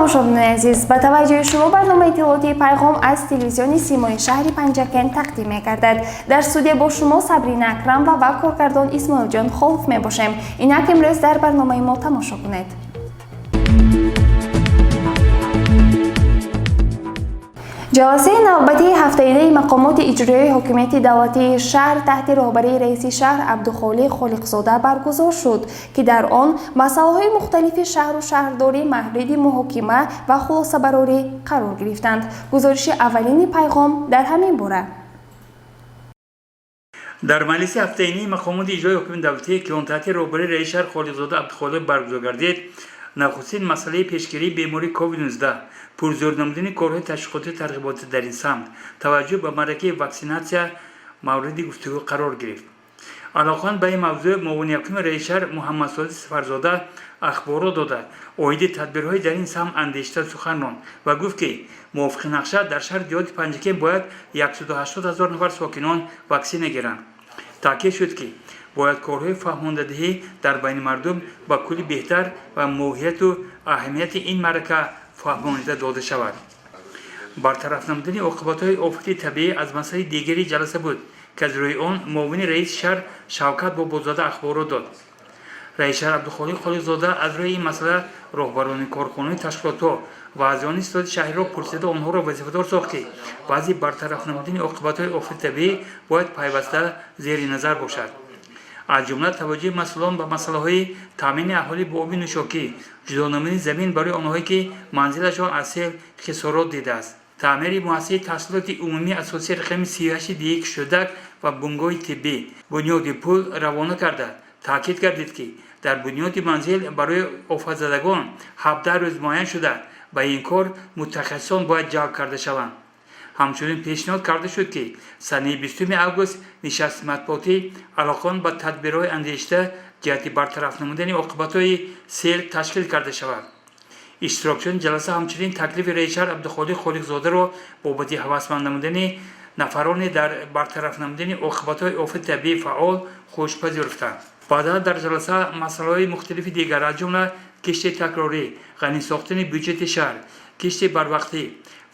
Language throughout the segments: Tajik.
тамошобинони азиз, ба таваҷҷӯҳи шумо барномаи иттилоотии пайғом аз телевизиони Симои шаҳри Панҷакен тақдим мегардад. Дар студия бо шумо Сабрина Акрамова ва коргардон Исмоилҷон Холов мебошем. Инак имрӯз дар барномаи мо тамошо кунед. ҷаласаи навбатии ҳафтаидаи мақомоти иҷроии ҳокимияти давлатии шаҳр таҳти роҳбарии раиси шаҳр Абдухолиқ Холиқзода баргузор шуд, ки дар он масъалаҳои мухталифи шаҳру шаҳрдорӣ мавриди муҳокима ва хулосабарорӣ қарор гирифтанд. Гузориши аввалини пайғом дар ҳамин бора. дар маҷлиси ҳафтаини мақомоти иҷроии ҳокимияти давлатӣ ки он таҳти роҳбарии раиси шаҳр Холиқзода Абдухолиқ баргузор гардид, навхустин масъалаи пешгирии бемории COVID-19, пурзӯр намудани корҳои ташвиқотӣ тарғиботӣ дар ин самт, таваҷҷӯҳ ба маракаи ваксинатсия мавриди гуфтугӯ қарор гирифт. Алоқан ба ин мавзӯъ муовини якуми раиси шаҳр Муҳаммад Содиқ Сафарзода ахборот дода, оиди тадбирҳои дар ин самт андешта сухан ронд ва гуфт, ки мувофиқи нақша дар шаҳри диҳоти Панҷакен бояд 180 000 нафар сокинон ваксина гиранд. таъкид шуд, ки бояд корҳои фаҳмондадиҳӣ дар байни мардум ба кулли беҳтар ва моҳияту аҳамияти ин маърака фаҳмонида дода шавад. бартараф намудани оқибатҳои офати табиӣ аз масъалаи дигари ҷаласа буд, ки аз рӯи он муовини раиси шаҳр Шавкат Бобозода ахборот дод. раиси шаҳр Абдухолиқ Холиқзода аз рӯи ин масъала роҳбарони корхонаҳои ташкилотҳо ва аъзоёни истоати шаҳриро пурсида онҳоро вазифадор сохт, ки баъзи бартараф намудани оқибатҳои офати табиӣ бояд пайваста зери назар бошад. аз ҷумла таваҷҷӯҳи масъулон ба масъалаҳои таъмини аҳолӣ бо оби нӯшокӣ, ҷудо намудани замин барои онҳое ки манзилашон аз сел хисорот дидааст, таъмири муассисаи таҳсилоти умумии асосии рақами 38 Кушодак ва бунгоҳи тиббӣ бунёди пул равона карда, таъкид гардид, ки дар бунёди манзил барои офатзадагон 17 рӯз муайян шуда ба ин кор мутахассисон бояд ҷалб карда шаванд. ҳамчунин пешниҳод карда шуд, ки санаи 20 август нишасти матбуотӣ алоқан ба тадбирҳои андешта ҷиҳати бартараф намудани оқибатҳои сел ташкил карда шавад. иштирокчиёни ҷаласа ҳамчунин таклифи раиси шаҳр Абдухолиқ Холиқзодаро бобати ҳавасманд намудани нафарони дар бартараф намудани оқибатҳои офати табиӣ фаъол хушпазирифтанд. баъдан дар ҷаласа масъалаҳои мухталифи дигар аз ҷумла кишти такрорӣ, ғанӣ сохтани бюҷети шаҳр, кишти барвақтӣ,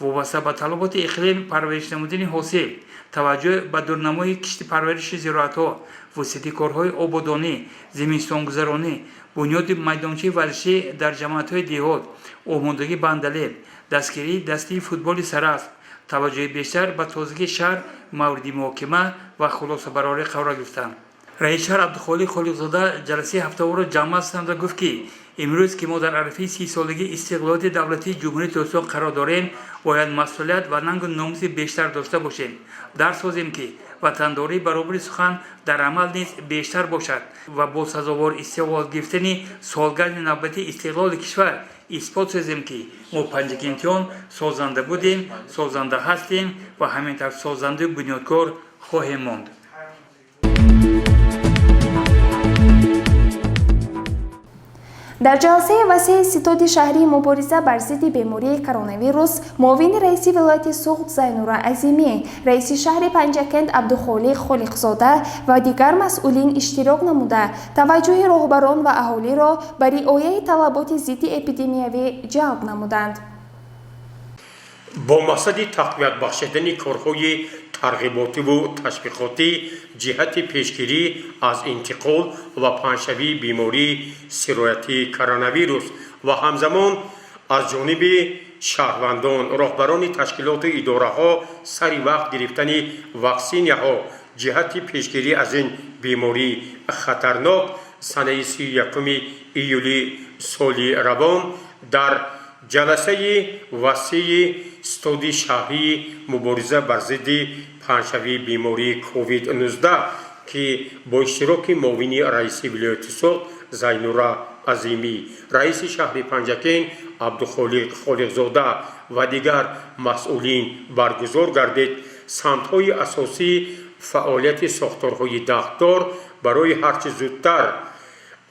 вобаста ба талаботи иқлим парвариш намудани ҳосил, таваҷҷӯҳ ба дурнамои кишти парвариши зироатҳо, вусъати корҳои ободонӣ, зимистонгузаронӣ, бунёди майдончаи варзишӣ дар ҷамъиятҳои деҳот, омодагии бандалеб, дастгирии дастии футболи сараф, таваҷҷӯҳи бештар ба тозагии шаҳр мавриди муҳокима ва хулосабарорӣ қарор гирифтанд. раиси шаҳр Абдухолиқ Холиқзода ҷаласаи ҳафтаворро ҷамъ намуда гуфт, ки имрӯз ки мо дар арафаи 30-солагии истиқлолияти давлатии ҷумҳурии Tojikiston қарор дорем, бояд масъулият ва нангу номуси бештар дошта бошем. дарс созем, ки ватандории баробари сухан дар амал низ бештар бошад ва бо сазовор истиқлол гирифтани солгарди навбатии истиқлоли кишвар исбот созем, ки мо панҷакентиён созанда будем, созанда ҳастем ва ҳамин тавр созанду бунёдкор хоҳем монд. дар ҷаласаи васеи ситоди шаҳрии мубориза бар зидди бемории коронавирус, муовини раиси вилояти Суғд Зайнура Азимӣ, раиси шаҳри Панҷакен Абдухолиқ Холиқзода ва дигар масъулин иштирок намуда, таваҷҷӯҳи роҳбарон ва аҳолиро ба риояи талаботи зидди эпидемиявӣ ҷалб намуданд. бо мақсади тақвият бахшидани корҳои тарғиботиву ташвиқотӣ ҷиҳати пешгирӣ аз интиқол ва паҳншавии бемории сироятии коронавирус ва ҳамзамон аз ҷониби шаҳрвандон, роҳбарони ташкилоту идораҳо сари вақт гирифтани ваксинаҳо ҷиҳати пешгирӣ аз ин бемории хатарнок санаи 31 июли соли равон дар ҷаласаи васеи ситоди шаҳрии мубориза бар зидди паҳншавии бемории COVID-19 ки бо иштироки муовини раиси вилояти Суғд Зайнура Азимӣ, раиси шаҳри Панҷакен Абдухолиқ Холиқзода ва дигар масъулин баргузор гардид, самтҳои асосии фаъолияти сохторҳои дағдор барои ҳарчи зудтар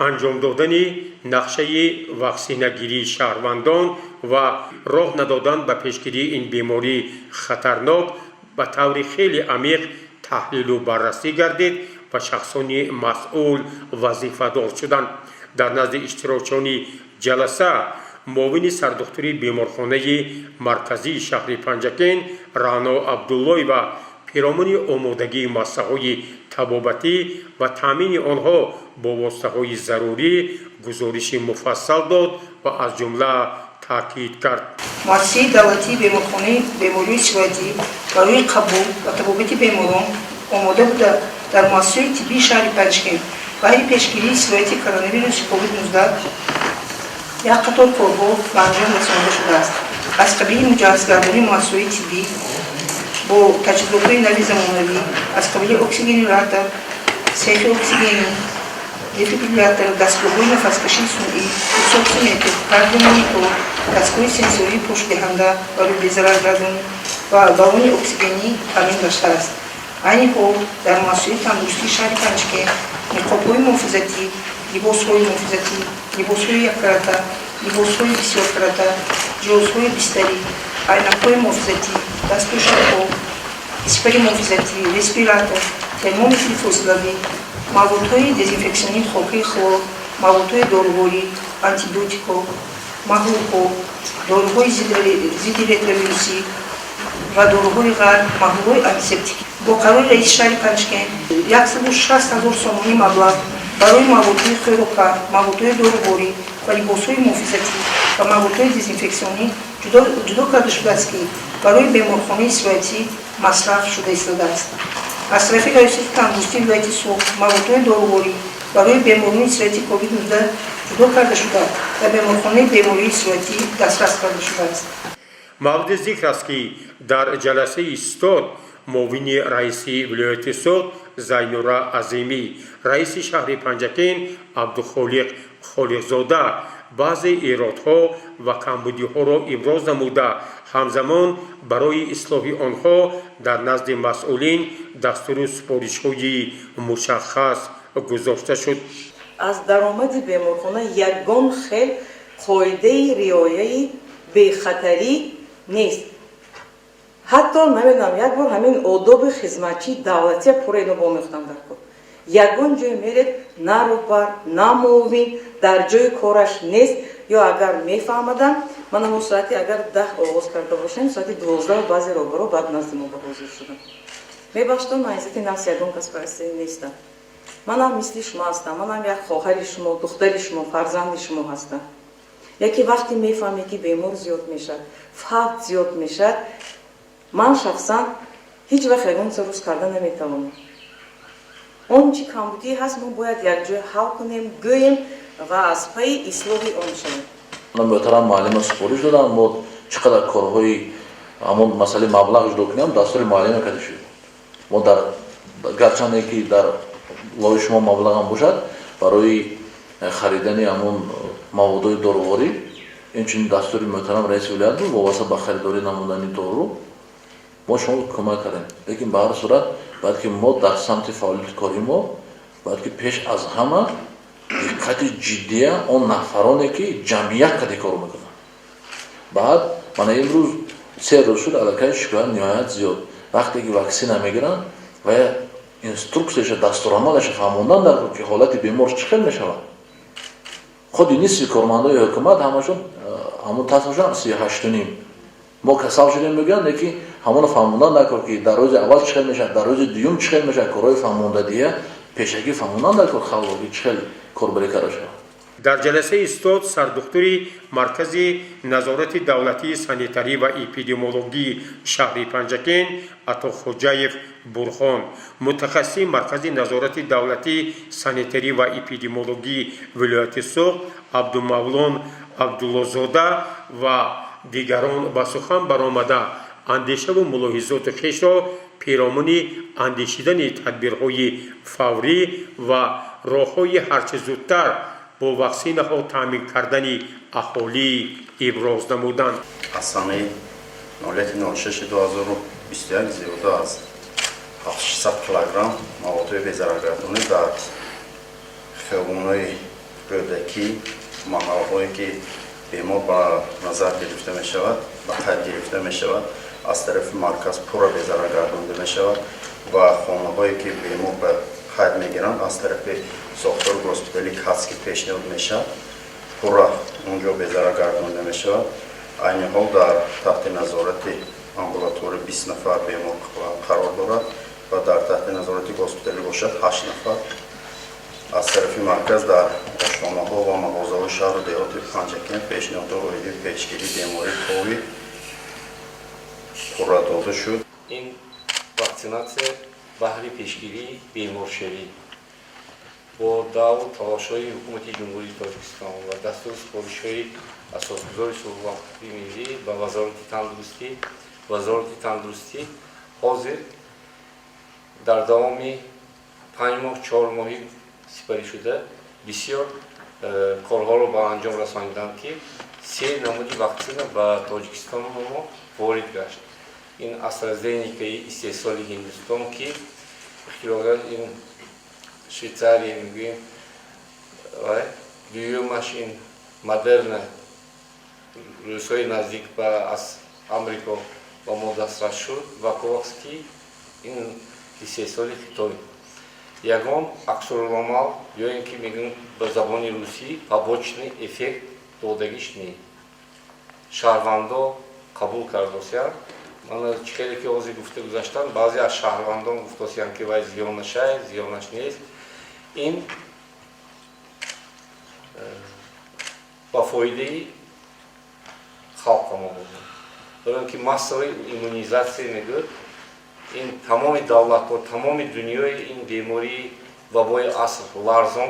анҷом додани нақшаи ваксинагирии шаҳрвандон ва роҳ надодан ба пешгирии ин бемории хатарнок ба таври хеле амиқ таҳлилу баррасӣ гардид ва шахсони масъул вазифадор шуданд. дар назди иштирокчиёни ҷаласа معاون سردختری بیمارخانه مرکزی شهر پنجکین رانا عبدالله و پیرامون آمادگی مساحهای طبابتی و تامین آنها با واسطه‌های ضروری گزارش مفصل داد و از جمله تاکید کرد. مؤسسه دولتی بیمارخانه بیماری صورتی برای قبول و طبابت بیماران آماده بوده در مؤسسه طبی شهر پنجکین برای پیشگیری صورتی کرونا ویروس کووید 19 یک قطار کارها به انجام رسانده شده است. از قبیل مجهزگردانی مؤسسه طبی با تجهیزات نوی زمانوی از قبیل اکسیژن رادار، سیخ اکسیژنی، دفیبریلاتور، دستگاه‌های نفس‌کشی صنعی، اکسیژن‌متر، کاردیومونیتور، دستگاه سنسوری پشت‌دهنده برای بی‌ضررگردانی و بالون اکسیژنی تامین داشته است. این حال در مؤسسه تندرستی شهر پنجکین نقاب‌های محافظتی، لباس‌های محافظتی، لباس‌های یک‌کراته، لباس‌های بسیار کراته، جهازهای بستری، عینک‌های محافظتی، دستکش‌ها، اسپری محافظتی، ریسپیراتور، ترمومتر فاصله‌ای، موادهای دزینفکسیونی خاکی خلور، موادهای داروباری، آنتیبیوتیک‌ها، محلول‌ها، داروهای ضد رتروویروسی و داروهای غیر محلول‌های آنتیسپتیک. با قرار رئیس شهر پنجکین 160,000 سومانی مبلغ برای موادهای خوراکی، موادهای داروباری و لباس‌های محافظتی و موادهای دزینفکسیونی جدا کرده شده است که برای بیمارخانه صورتی مصرف شده ایستاده است. از طرف ریاست تندرستی ولایت سوخت موادهای داروباری برای بیماران صورتی کووید 19 جدا کرده شده و بیمارخانه بیماری صورتی دسترس کرده شده است. مورد ذکر است که در جلسه ایستاد معاون رئیس ولایت سوخت زینورا عظیمی، رئیس شهر پنجکین عبدالخالق خالقزاده بعضی ایرادها و کمبودی‌ها را ابراز نموده همزمان برای اصلاح آنها در نزد مسئولین دستور سفارش‌های مشخص گذاشته شد. از درآمد بیمارخانه یگان خیل قاعده رعایت بی‌خطری نیست. حتی نمیدونم یک بار همین آداب خدمتچی دولتی پورا اینو با میختم در کن. یگان جای میرید نه روبر نه معاون در جای کارش نیست یا اگر میفهمدن من هم ساعتی اگر 10 آغاز کرده باشم ساعتی 12 و بعضی روبرو بعد نزد ما به حضور شدم. میباشتم من عزت نفس یگان کس پرستی نیستم. من هم مثل شما هستم. من هم یک خواهر شما، دختر شما، فرزند شما هستم. یکی وقتی میفهمی که بیمار زیاد میشه، فقط زیاد میشه، من شخصا هیچ وقت یگان روز کردن نمیتوانم. اون چی کمبودی هست ما باید یک جای حل کنیم، گوییم و از پای اصلاح آن شویم. من محترم معلم سفارش دادم ما چقدر کارهای همون مسئله مبلغ جدا کنیم دستور معلم کرده شد. ما در گرچه که در لای شما مبلغ هم باشد برای خریدن همون موادهای داروباری این دستور محترم رئیس ولایت بود وابسته به خریداری نمودنی دارو ما شما کمک کردیم. لیکن به هر صورت باید که ما در سمت فعالیت کاری ما باید که پیش از همه دقت جدی اون نفرانی که جمعیت کردی کارو میکنن. بعد من امروز 3 روز شد علاقه شکایت نهایت زیاد وقتی که واکسن نمیگیرن و اینستروکسیش دستورالعملش فهموندن در که حالت بیمار چخیل میشود. خودی نیستی کارمندای حکومت همشون همون تصمیم 38.5 ما کسال شدیم میگن که همون فهموندن نکرد که در روز اول چخیل میشه در روز دوم چخیل میشه کارهای فهمونده دیگه پیشگی فهموندن نکرد خلوی چخیل کار بری کرده شد. در جلسه ایستاد سردختری مرکز نظارت دولتی سانیتری و اپیدمیولوژی شهر پنجکین عطاخوجایف برخان، متخصص مرکز نظارت دولتی سانیتری و اپیدمیولوژی ولایت سوخت عبدالمولان عبداللهزاده و دیگران به سخن برآمده اندیشه و ملاحظات خویش را پیرامون اندیشیدن تدبیرهای فوری و راههای هرچه زودتر با واکسین ها تامین کردن اهالی ابراز نمودند. از سال نولیت 06/2021 زیاده از 800 کیلوگرم مواد بی‌ضررگردانی در خیابان‌های رودکی محله‌هایی که بیمار به نظر گرفته می شود و قید گرفته می شود از طرف مرکز پورا بی‌ضررگردانده می شود و خانه‌هایی که بیمار به قید می گیرند از طرف ساختار هسپیتالی کاتسکی پیشنهاد می شود پورا اونجا بذاره گردانده میشه. این حال در تحت نظارت امبولاتوری 20 نفر بیمار قرار دارد و در تحت نظارت هسپیتالی باشد 8 نفر. از طرف مرکز در آشنامه ها و مغازه های شهر و دیهات پنجکن پیشنهاد رویدی پیشگیری بیماری کووید پورا داده شد. این واکسیناسیه بهره پیشگیری بیمارشوی با دعوت و تلاش‌های حکومت جمهوری تاجیکستان و دستور سپارش‌های اساسگذار سلامتی ملی و وزارت تندرستی حاضر در دوام 5 ماه 4 ماهی سپری شده بسیار کارها رو به انجام رسانیدند که 3 نمودی واکسن به تاجیکستان ما وارد گشت. این AstraZeneca استحصال هندوستان که اختراع این شویتزاریا میگیم دویمش این مدرن روسای نزدیک به از آمریکا با ما دسترس شد و کوواکسکی این استحصال خطایی. یگان عکس‌العمل یا اینکه میگن به زبان روسی побочный ефект دادگیش نیست. شهروندا قبول کردند. من چیزی که اوزی گفته گذاشتن بعضی از شهروندان گفتند که وای زیانش نیست. این با فایده خلق ما بود. برای اینکه مسئله ایمونیزاسی میگه این تمام دولت و تمام دنیای این بیماری وبای عصر لرزان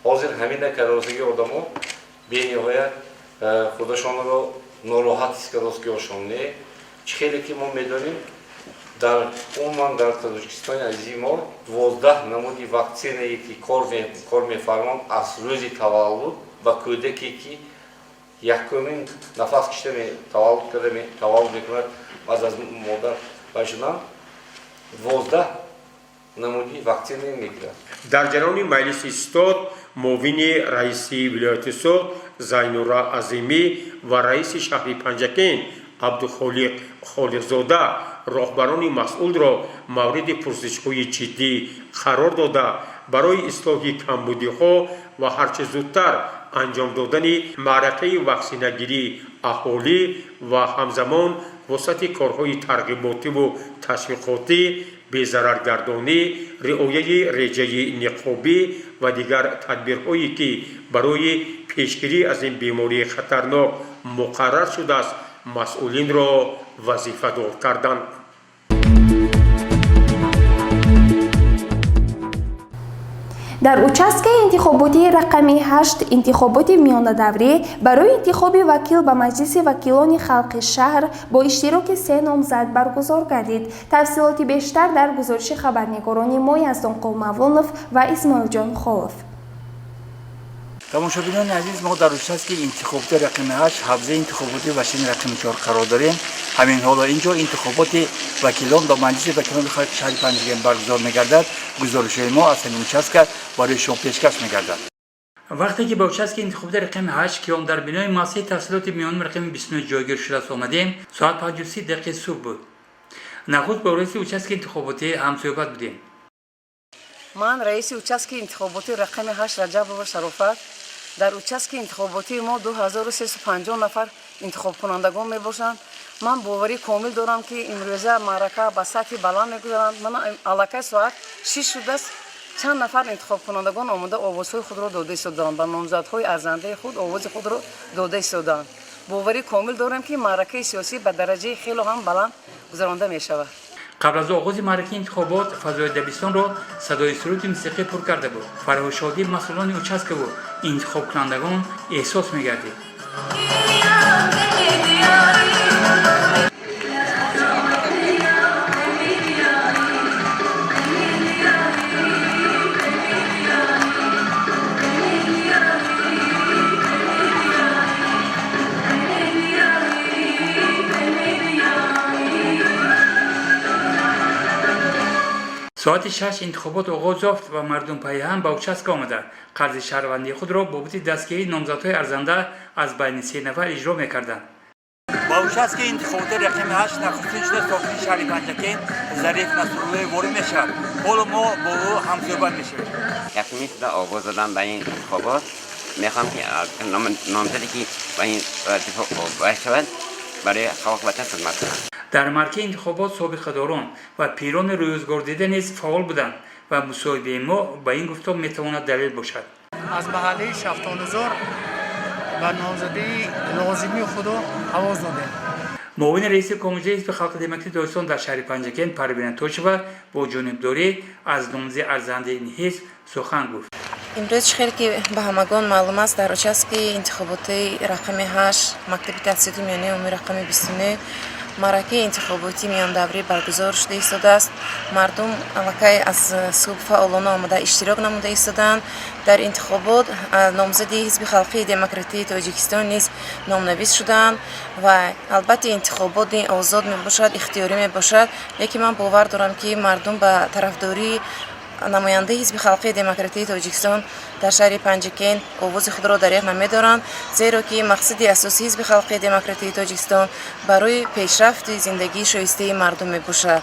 حاضر همین نکردگی آدمو بی‌نهایت خودشان رو ناراحت اسکلاسکیشون نه. چیزی که ما می‌دانیم در عموم در تاجیکستان عزیز ما 12 نمودی واکسنی که کار می‌فرمان از روز تولد و کودکی که یکمین نفس کشیده تولد می‌کند از مادر باشند 12 نمودی واکسن می‌گیرند. در جریان مجلس ایستاد معاون رئیس ولایت سوغد زینورا عظیمی و رئیس شهر پنجکن عبدالخالق خالقزاده راهبران مسئول را مورد پرسش‌های جدی قرار داده برای اصلاح کمبودی‌ها و هرچه زودتر انجام دادن معرکه واکسینگیری اهالی و همزمان وسط کارهای ترغیباتی و تشویقاتی بی‌ضررگردانی، رعایت رژه نقابی و دیگر تدبیرهایی که برای پیشگیری از این بیماری خطرناک مقرر شده است مسئولین را وظیفه‌دار کردند. در اوچسک انتخاباتی رقم 8 انتخابات میان دوره برای انتخاب وکیل به مجلس وکیلان خلق شهر با اشتراک 3 نامزد برگزار گردید. تفصیلات بیشتر در گزارش خبرنگاران ما یزدان قوموانوف و اسماعیل جان خالف. تماشاگران عزیز، ما در اوچسک انتخابات رقم 8 حوزه انتخاباتی وشین رقم 4 قرار داریم. همین حالا اینجا انتخابات وکیلان با مجلس وکیلان خلق شهر پنجگن برگزار می‌گردد. گزارش ما از همین اوچسک برای شما پیشکش می‌گردد. وقتی که با اوچسک انتخابات رقم 8 که اون در بنای مؤسسه تحصیلات میان رقم 29 جایگیر شده است آمدیم، ساعت 5:30 دقیقه صبح بود. نخست با رئیس اوچسک انتخاباتی همصحبت بودیم. من رئیس اوچسک انتخاباتی رقم 8 رجب شرافت. در اوچسک انتخاباتی ما 2350 نفر انتخاب کنندگان میباشند. من باوری کامل دارم که امروزه معرکه به سطح بلند میگذارند. من علاقه ساعت 6 شده است. چند نفر انتخاب کنندگان آمده آوازهای خود را داده ایستادند. به نامزدهای ارزنده خود آواز خود را داده ایستادند. باوری کامل دارم که معرکه سیاسی به درجه خیلی هم بلند گذرانده می شود. قبل از آغاز معرکه انتخابات فضای دبستان را صدای سرود موسیقی پر کرده بود. فرح و شادی مسئولان اوچسک و انتخاب کنندگان احساس می‌گردید. ساعت 6 انتخابات آغاز یافت و مردم پای هم به اوچسک آمده قرض شهروندی خود را بابت دستگیری نامزدهای ارزنده از بین 3 نفر اجرا می‌کردند. با اوچسک انتخابات رقم 8 نخستین شده ساکن شهر پنجکن ظریف نصرالله وارد می‌شود. حالا ما با او همصحبت می‌شویم. یکمی شده آغاز دادن به این انتخابات میخوام که نامزدی که با این اتفاق باعث شود برای خلق وطن خدمت کنم. در مرکز انتخابات سابقه‌داران و پیران روزگار دیده نیز فعال بودند و مصاحبه ما با این گفتار میتواند دلیل باشد. از محله شفتالزار و نامزدی لازمی خود آواز دادیم. معاون رئیس کمیته حزب خلق دموکراسی داستان در شهر پنجکن پروین توشیوا با جانبداری از نامزد ارزنده این حزب سخن گفت. امروز خیلی که به همگان معلوم است در участки انتخاباتی رقم 8 مکتب تحصیلی میانه عمومی رقم 29 معرکه انتخاباتی میان دوره برگزار شده ایستاده است. مردم علاقه از صبح فعالانه آمده اشتراک نموده ایستادند. در انتخابات نامزد حزب خلق دموکراسی تاجیکستان نیز نامنویس شدند و البته انتخابات آزاد می باشد، اختیاری می باشد، لیکن من باور دارم که مردم به طرفداری نماینده حزب خلق دموکراسی تاجیکستان در شهر پنجکن آواز خود را دریغ نمی‌دارند، زیرا که مقصد اساسی حزب خلق دموکراسی تاجیکستان برای پیشرفت زندگی شایسته مردم میباشد.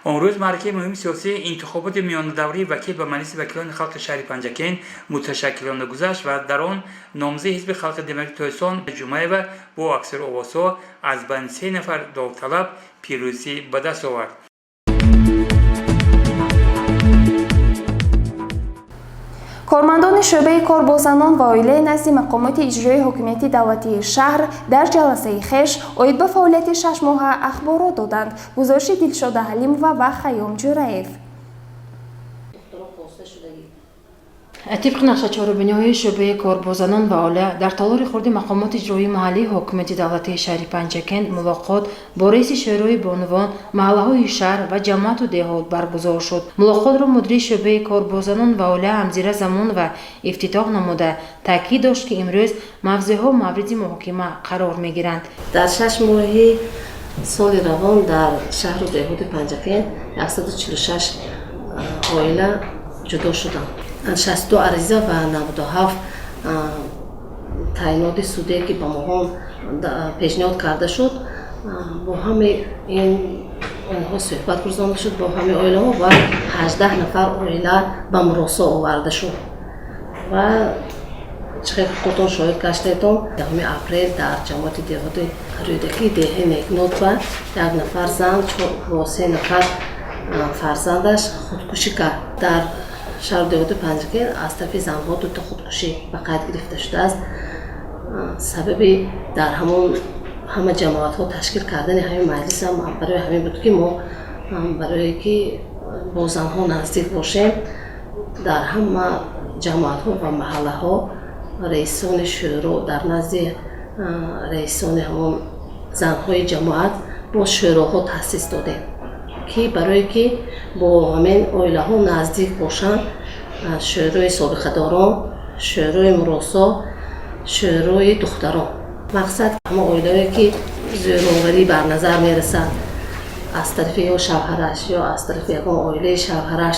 آن روز معرکه مهم سیاسی انتخابات میان دوره وکیل به مجلس وکیلان خلق شهر پنجکن متشکلانه گذشت و در آن نامزد حزب خلق دموکراسی تاجیکستان جمعه و با اکثر آوازها از بین 3 نفر داوطلب پیروزی به دست آورد. کارمندان شعبه کار با زنان و عائله نزد مقامات اجرایی حکومتی دولتی شهر در جلسه خویش اوید به فعالیت 6 ماه اخبارات دادند. گزارش دلشاد حلیموف و خیام جرایف. طبق نقشه چهاربینی‌های شعبه کار با زنان و عائله در تالار خورد مقامات اجرایی محلی حکومت دولتی شهر پنجکن ملاقات با رئیس شورای بانوان محله‌های شهر و جماعت و دهات برگزار شد. ملاقات را مدیر شعبه کار با زنان و عائله همزیر زمان و افتتاح نموده تاکید داشت که امروز موضوعها مورد محاکمه قرار می‌گیرند. در 6 ماه سال روان در شهر و دهات پنجکن 146 عائله جدا شدند. 62 عریضه و 97 تعیینات سودی که با ما پیشنهاد کرده شد با همه اینها صحبت گذاشته شد با همه عائله ها و 18 نفر عائله به مراسا آورده شد و چه خودتون شاهد گشته‌تون 10 اپریل در جماعت دهات رودکی ده نکنوت و 1 نفر زن و 3 نفر فرزندش خودکشی کرد. در شهر دهات پنجکن از طرف زنها 2 تا خودکشی به قید گرفته شده است. سبب در همه جماعت ها تشکیل کردن همین مجلس هم برای همین بود که ما برای که با زنها نزدیک باشیم در همه جماعت ها و محله ها رئیسان شورا در نزد رئیسان همون زنهای جماعت با شوراها تأسیس دادیم که برای که با همین عائله ها نزدیک باشند شورای سابقه داران، شورای مراسا، شورای دختران. مقصد همه عائله که زورآوری بر نظر میرسد از طرف یا شوهرش یا از طرف یکم عائله شوهرش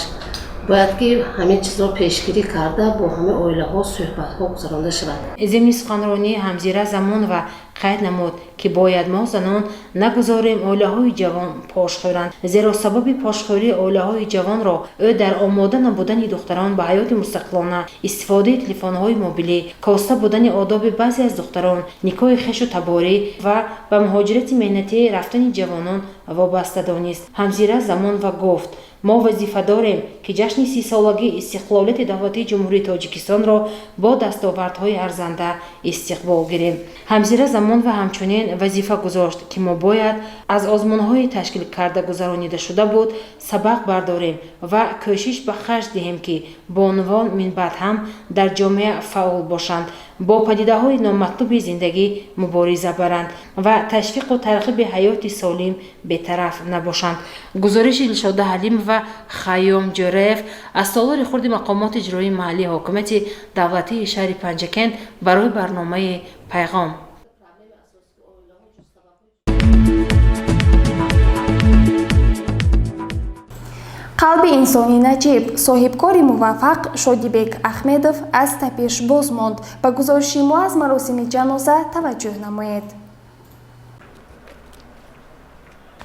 باید که همین چیزا پیشگیری کرده با همه عائله ها صحبت ها گذرانده شود. ضمن سخنرانی همزیر زمان و قید نمود که باید ما زنان نگذاریم عائله های جوان پاش خورند، زیرا سبب پاشخوری عائله های جوان را او در آماده نبودن دختران به حیات مستقلانه، استفاده تلفن های موبیلی، کاسته بودن آداب بعضی از دختران، نکاح خویش و تباری و به مهاجرت مهنتی رفتن جوانان وابسته دانست. همزیر زمان و گفت ما وظیفه داریم که جشن 30 سالگی استقلالیت دولتی جمهوری تاجیکستان را با دستاوردهای ارزنده استقبال گیریم. همزیر زمان و همچنین وظیفه گذاشت که ما باید از آزمون‌های تشکیل کرده گذرانیده شده بود سبق برداریم و کوشش به خرج دهیم که بانوان من بعد هم در جامعه فعال باشند، با پدیده‌های نامطلوب زندگی مبارزه برند و تشویق و ترغیب حیات سالم بی‌طرف نباشند. گزارش دلشاد حلیم و خیام جرایف از تالار خورد مقامات اجرایی محلی حکومت دولتی شهر پنجکن برای برنامه پیغام. قلب انسانی نجیب صاحبکار موفق شادیبک احمدов از تپش باز ماند. به گزارش ما از مراسم جنازه توجه نمایید.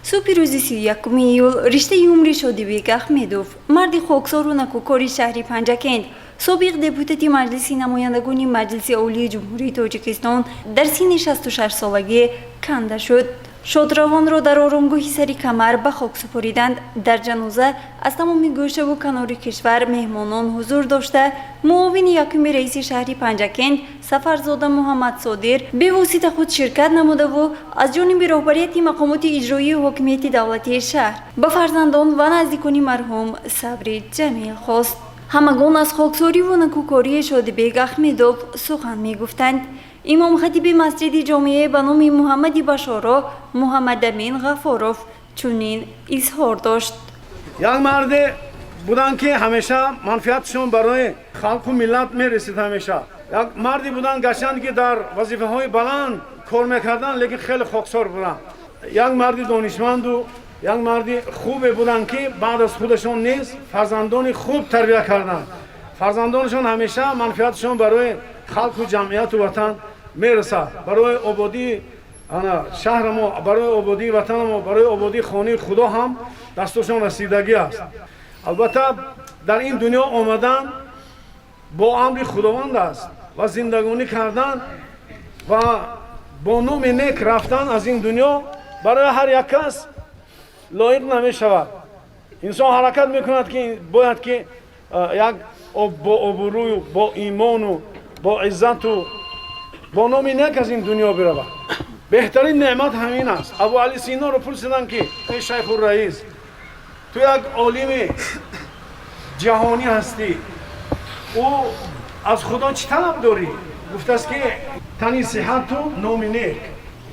صبح روز 31 ایول رشته عمری شادیبک احمدов مرد خاکسار و نکوکار شهر پنجکن سابق دپوتاتی مجلس نمایندگان مجلس عالی جمهوری تاجیکستان در سن 66 سالگی کنده شد. شادروان را در آرامگاهی سری کمر به خاک سپاریدند. در جنازه از تمام گوشه و کنار کشور مهمانان حضور داشته معاون یکم رئیس شهر پنجکند سفرزاده محمد صادر به واسطه خود شرکت نموده و از جانب رهبریت مقامات اجرایی حاکمیت دولتی شهر به فرزندان و نزدیکان مرحوم صبر جمیل خواست. همگان از خاکساری و نکوکاری شادیبگ احمدوف سخن می گفتند. امام خطیب مسجد جامعه به نام محمد بشارا محمد امین غفاروف چنین اظهار داشت. یک مرد بودن که همیشه منفعتشون برای خلق و ملت میرسید. همیشه یک مردی بودن گشتند که در وظیفه های بلند کار میکردن لیکن خیلی خاکسار بودن. یک مرد دانشمند و یک مرد خوب بودن که بعد از خودشون نیز فرزندان خوب تربیت کردند. فرزندانشون همیشه منفعتشون برای خلق و جمعیت و وطن میرسد. برای آبادی شهر ما، برای آبادی وطن ما، برای آبادی خانه خدا هم دستشون رسیدگی است. البته در این دنیا آمدن با امر خداوند است و زندگانی کردن و با نام نیک رفتن از این دنیا برای هر یک کس لایق نمی شود. انسان حرکت میکند که باید که یک با آبروی و با ایمان و با عزت و با نام نیک از این دنیا برود. بهترین نعمت همین است. ابو علی سینا رو پرسیدن که ای شیخ الرئیس تو یک عالم جهانی هستی او از خدا چی طلب داری؟ گفته است که تنی صحت و نام نیک.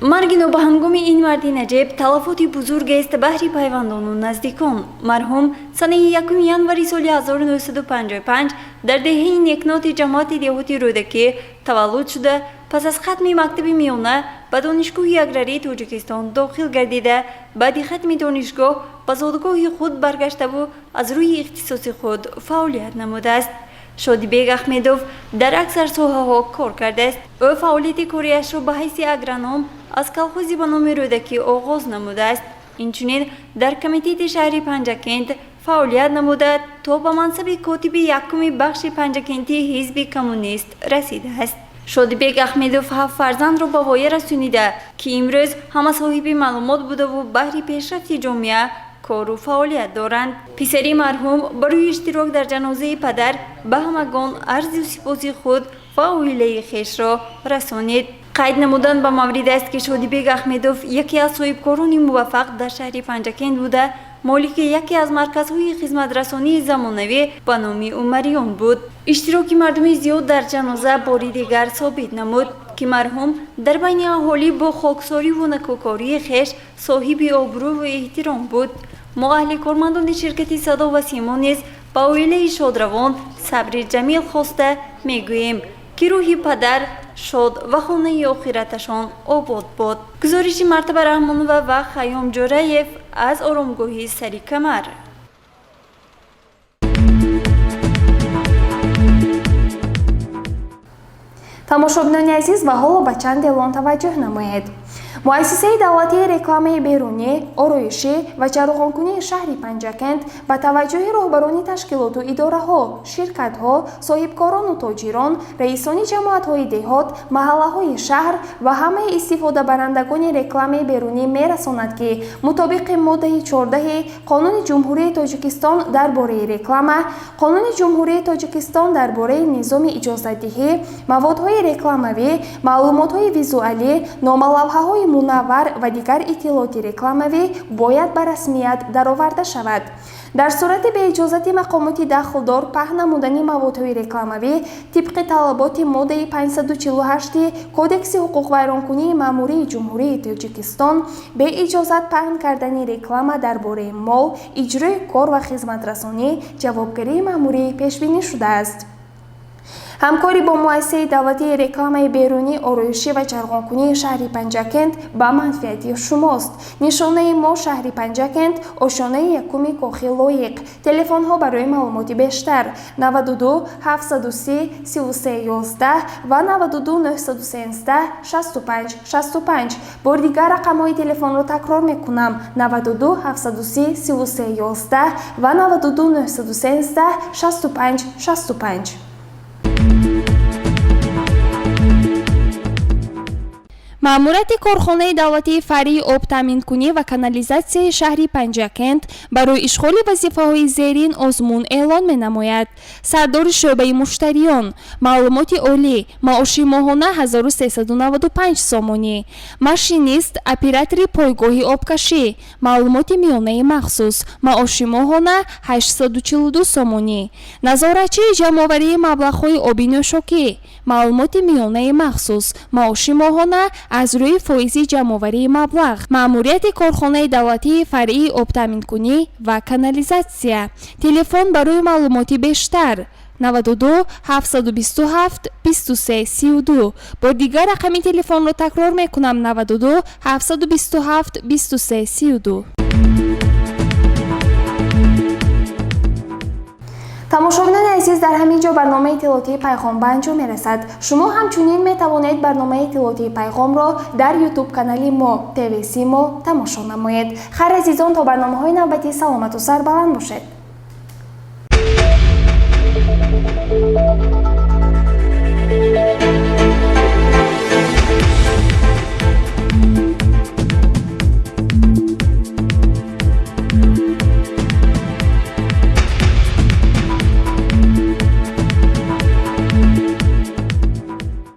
مرگ نو به هنگام این مرد نجیب تلفاتی بزرگ است بهر پیوندان و نزدیکان. مرحوم سنه 1 ینوری سال 1955 در دهه نیکنات جماعت دهاتی رودکی تولد شده. پس از ختم مکتب میانه به دانشگاه اگراری تاجیکستان داخل گردیده. بعد ختم دانشگاه به زادگاه خود برگشته و از روی اختصاص خود فعالیت نموده است. شادیبگ احمدوف در اکثر ساحه‌ها کار کرده است. او فعالیت کاریش را به حیث اگرونوم از کلخوزی به نام رودکی آغاز نموده است. اینچنین در کمیته شهری پنجکند فعالیت نموده تا به منصب کاتب یکم بخش پنجکندی حزب کمونیست رسیده است. شادیبگ احمدوف 7 فرزند را به وای رسانیده که امروز همه صاحب معلومات بوده و بهر پیشرفت جامعه کار و فعالیت دارند. پسری مرحوم برای اشتراک در جنازه پدر به همگان عرض و سپاس خود و عائله خویش را رسانید. قید نمودن به مورد است که شادیبگ احمدوف یکی از صاحبکاران موفق در شهر پنجکند بوده، مالک یکی از مرکزهای خدمت رسانی زمانوی به نام عمریان بود. اشتراک مردم زیاد در جنازه باری دیگر ثابت نمود که مرحوم در بین اهالی با خاکساری و نکوکاری خویش صاحب آبرو و احترام بود. ما اهل کارمندان شرکت صدا و سیما نیز با عائله شادروان صبر جمیل خواسته میگوییم که روح پدر شاد و خانه آخرتشان آباد باد. گزارش مرتبه رحمانوف و خیام جورایف از آرامگاه سری کمر. тамошобинони азиз ва ҳоло ба чанд эълон таваҷҷӯҳ намоед. муассисаи давлатии рекламаи берунӣ, ороишӣ ва ҷарроҳонкунии шаҳри Панҷакент ба таваҷҷӯҳи роҳбарони ташкилоту идораҳо, ширкатҳо, соҳибкорону тоҷирон, раисони ҷамоатҳои деҳот, маҳаллаҳои шаҳр ва ҳамаи истифодабарандагони рекламаи берунӣ мерасонад, ки мутобиқи моддаи 14 Қонуни Ҷумҳурии Тоҷикистон дар бораи реклама, Қонуни Ҷумҳурии Тоҷикистон дар бораи низоми иҷозатдиҳӣ, маводҳои рекламавӣ, маълумотҳои визуалӣ, номалавҳаҳои мунаввар ва дигар иттилооти рекламавӣ бояд ба расмият дароварда шавад. дар сурати беиҷозати мақомоти дахлдор паҳн намудани маводҳои рекламавӣ тибқи талаботи моддаи 548 Кодекси ҳуқуқвайронкунии маъмурии Ҷумҳурии Тоҷикистон беиҷозат паҳн кардани реклама дар бораи мол, иҷрои кор ва хизматрасонӣ ҷавобгарии маъмурӣ пешбинӣ шудааст. ҳамкорӣ бо муассисаи давлатии рекламаи берунӣ, ороишӣ ва ҷарғонкунии шаҳри Панҷакент ба манфиати шумост. нишонаи мо шаҳри Панҷакент, ошонаи якуми кохи лоиқ. телефонҳо барои маълумоти бештар 92 730 3311 ва 92 913 65 65. бори дигар рақамҳои телефонро такрор мекунам 92 730 3311 ва 92 913 65 65. маъмурияти корхонаи давлатии фаръии обтаъминкунӣ ва канализатсияи шаҳри Панҷакент барои ишғоли вазифаҳои зерин озмун эълон менамояд. Сардори шӯъбаи муштариён: маълумоти олӣ, маоши моҳона 1395 сомонӣ. Машинист, оператори пойгоҳи обкашӣ, маълумоти миёнаи махсус, маоши моҳона 842 сомонӣ. Назоратчии ҷамъоварии маблағҳои оби нӯшокӣ, маълумоти миёнаи махсус, маоши моҳона аз рӯи фоизи ҷамъоварии маблағ. маъмурияти корхонаи давлатии фаръии обтаъминкунӣ ва канализатсия. Телефон барои маълумоти бештар 92 727 23 32. бор дигар рақами телефонро такрор мекунам: 92 727 23 32. тамошобинони азиз, дар ҳамин ҷо барномаи иттилоотии пайғом ба анҷом мерасад. шумо ҳамчунин метавонед барномаи иттилоотии пайғомро дар ютуб канали мо ТВ Симо тамошо намоед. хайр азизон, то барномаҳои навбатӣ саломату сарбаланд бошед.